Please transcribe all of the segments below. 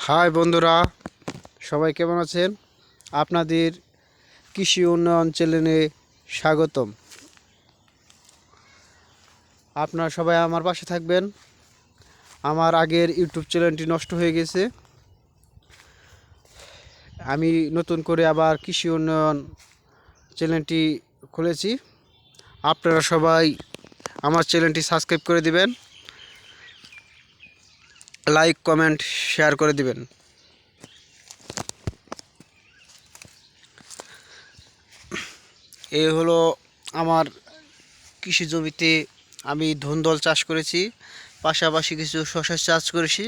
High বন্ধুরা, সবাই কেমন আছেন? আপনাদের কৃষি উন্নয়ন চ্যানেলে স্বাগতম। আপনারা সবাই আমার পাশে থাকবেন। আমার আগের ইউটিউব চ্যানেলটি নষ্ট হয়ে গেছে, আমি নতুন করে আবার কৃষি উন্নয়ন চ্যানেলটি খুলেছি। আপনারা সবাই আমার চ্যানেলটি সাবস্ক্রাইব করে দিবেন, লাইক কমেন্ট শেয়ার করে দিবেন। এই হলো আমার কৃষি জমিতে আমি ধুন্দল চাষ করেছি, পাশাপাশি কিছু শসা চাষ করেছি।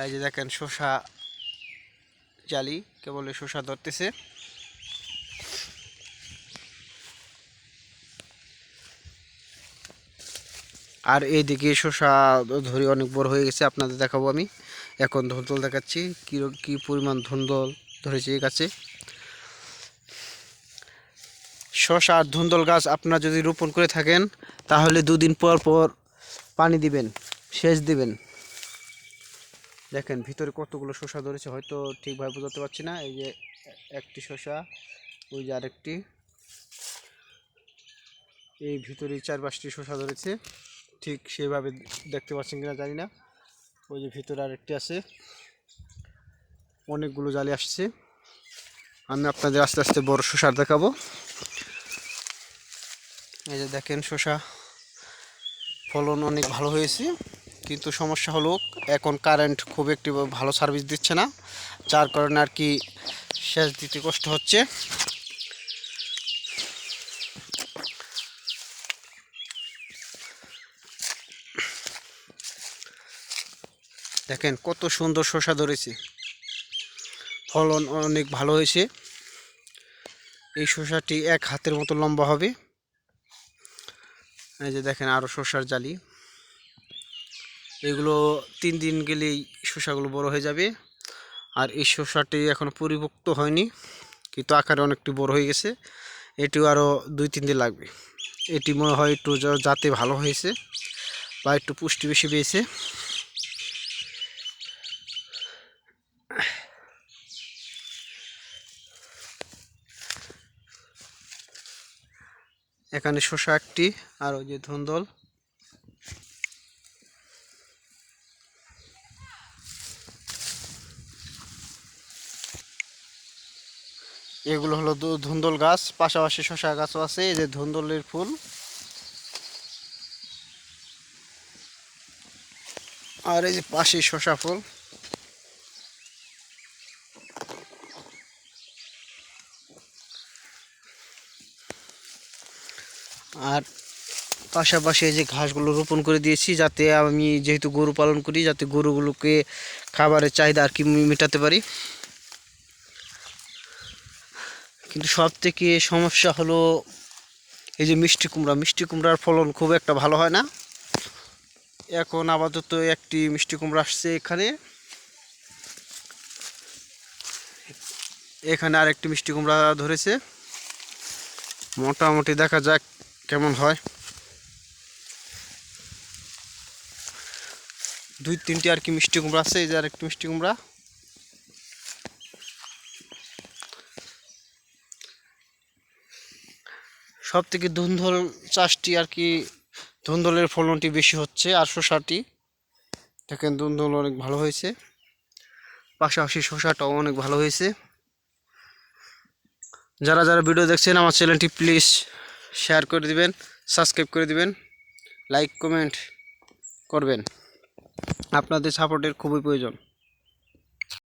এই যে দেখেন শসা জালি, কেবল শসা ধরতেছে। আর এইদিকে শসা ধরে অনেক বড় হয়ে গেছে, আপনাদের দেখাবো। আমি এখন ধুন্দল দেখাচ্ছি কি পরিমাণ ধুন্দল ধরেছে এই গাছে। শসা আর ধুন্দল গাছ আপনারা যদি রোপণ করে থাকেন তাহলে দুদিন পর পর পানি দিবেন, সেচ দিবেন। দেখেন ভিতরে কতগুলো শসা ধরেছে, হয়তো ঠিকভাবে বোঝাতে পারছি না। এই যে একটি শসা, ওই যে আরেকটি, এই ভিতরে 4-5টি শসা ধরেছে, ঠিক সেভাবে দেখতে পাচ্ছেন কিনা জানি না। ওই যে ভিতরে আরেকটি আছে, অনেকগুলো জালি আসছে। আমি আপনাদের আস্তে আস্তে বড় শসার দেখাবো। এই যে দেখেন শসা ফলন অনেক ভালো হয়েছে, কিন্তু সমস্যা হলো এখন কারেন্ট খুব একটি ভালো সার্ভিস দিচ্ছে না, যার কারণে আর কি সেচ দিতে কষ্ট হচ্ছে। দেখেন কত সুন্দর শসা ধরেছে, ফলন অনেক ভালো হয়েছে। এই শসাটি 1 হাতের মতো লম্বা হবে। এই যে দেখেন আরও শসার জালি, এগুলো 3 দিন গেলেই শসাগুলো বড় হয়ে যাবে। আর এই শসাটি এখনো পরিপক্ত হয়নি, কিন্তু আকারে অনেকটি বড় হয়ে গেছে। এটিও আরও 2-3 দিন লাগবে। এটি মনে হয় একটু যাতে ভালো হয়েছে বা একটু পুষ্টি বেশি পেয়েছে। এখানে শসা একটি, আর ওই যে ধুন্দল। এগুলো হলো ধুন্দল গাছ, পাশাপাশি শসা গাছও আছে। এই যে ধুন্দলের ফুল, আর এই যে পাশে শসা ফুল। আর পাশাপাশি এই যে ঘাসগুলো রোপণ করে দিয়েছি, যাতে আমি যেহেতু গরু পালন করি, যাতে গরুগুলোকে খাবারের চাহিদা আর কি মেটাতে পারি। কিন্তু সব থেকে সমস্যা হলো এই যে মিষ্টি কুমড়ার ফলন খুব একটা ভালো হয় না। এখন আপাতত একটি মিষ্টি কুমড়া আসছে এখানে আরেকটি মিষ্টি কুমড়া ধরেছে। মোটামুটি দেখা যাক কেমন হয়। 2-3টি আর কি মিষ্টি কুমড়া আছে। এই যে আরেকটি মিষ্টি কুমড়া। সব থেকে ধুন্দল চাষটি আর কি, ধুন্দলের ফলনটি বেশি হচ্ছে। আর শসাটি দেখেন ধুন্দল অনেক ভালো হয়েছে, পাশাপাশি শসাটাও অনেক ভালো হয়েছে। যারা যারা ভিডিও দেখছেন আমার চ্যানেলটি প্লিজ শেয়ার করে দিবেন, সাবস্ক্রাইব করে দিবেন, লাইক কমেন্ট করবেন। আপনাদের সাপোর্টের খুবই প্রয়োজন।